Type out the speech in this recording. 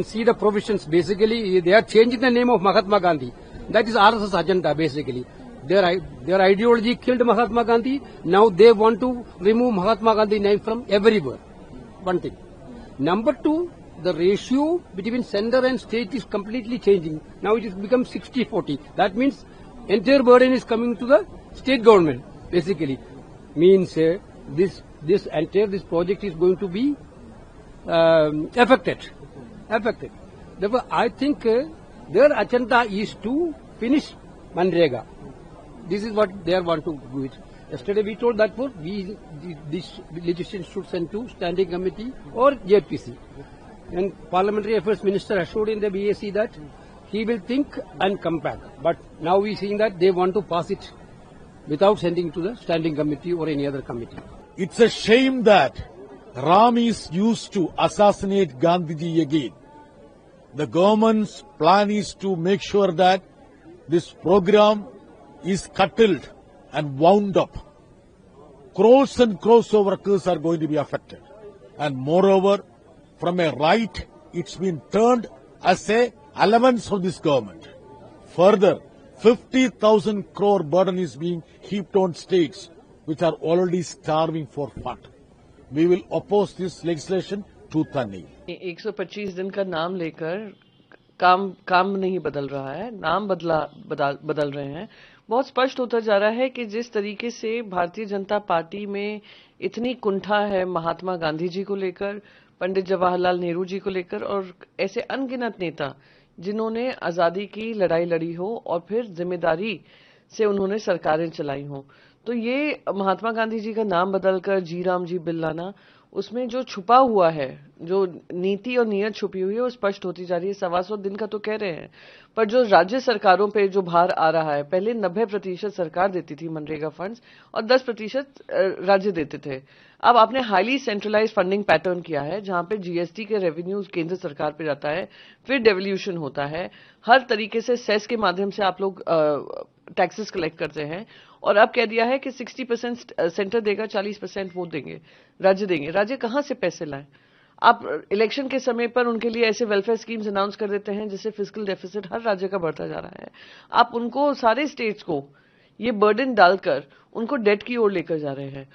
See the provisions. Basically, they are changing the name of Mahatma Gandhi. That is RSS agenda. Basically, their ideology killed Mahatma Gandhi. Now they want to remove Mahatma Gandhi name from everywhere. One thing. Number two, the ratio between center and state is completely changing. Now it has become 60-40. That means entire burden is coming to the state government. Basically, means this project is going to be affected. Therefore, I think their agenda is to finish Manrega. This is what they want to do it. Yesterday we told that this legislation should send to standing committee or JPC. And Parliamentary Affairs Minister assured in the BAC that he will think and come back. But now we are seeing that they want to pass it without sending to the standing committee or any other committee. It's a shame that Ram is used to assassinate Gandhiji again. The government's plan is to make sure that this program is curtailed and wound up. Crores and crores of workers are going to be affected. And moreover, from a right, it's been turned as a allowance of this government. Further, 50,000 crore burden is being heaped on states which are already starving for fund. We will oppose this legislation tooth and nail. 125 दिन का नाम लेकर काम नहीं बदल रहा है, नाम बदल रहे हैं। बहुत स्पष्ट होता जा रहा है कि जिस तरीके से भारतीय जनता पार्टी में इतनी कुंठा है महात्मा गांधी जी को लेकर, पंडित जवाहरलाल नेहरू जी को लेकर और ऐसे अनगिनत नेता जिन्होंने आजादी की लड़ाई लड़ी हो और फिर जिम्मेदारी से उन्होंने सरकारें चलाई हों, तो ये महात्मा गांधी जी का नाम बदलकर जी राम जी बिल लाना, उसमें जो छुपा हुआ है, जो नीति और नीयत छुपी हुई है, वो स्पष्ट होती जा रही है। 125 दिन का तो कह रहे हैं, पर जो राज्य सरकारों पे जो भार आ रहा है, पहले 90% सरकार देती थी मनरेगा फंड्स और 10% राज्य देते थे। अब आपने हाईली सेंट्रलाइज्ड फंडिंग पैटर्न किया है, जहां पे जीएसटी के रेवेन्यूज केंद्र सरकार पे जाता है, फिर डेवल्यूशन होता है, हर तरीके से सेस के माध्यम से आप लोग टैक्सेस कलेक्ट करते हैं और अब कह दिया है कि 60% सेंटर देगा, 40% वो देंगे, राज्य देंगे। राज्य कहां से पैसे लाएं? आप इलेक्शन के समय पर उनके लिए ऐसे वेलफेयर स्कीम्स अनाउंस कर देते हैं जिससे फिस्कल डेफिसिट हर राज्य का बढ़ता जा रहा है। आप उनको सारे स्टेट्स को ये बर्डन डालकर उनको डेट की ओर लेकर जा रहे हैं।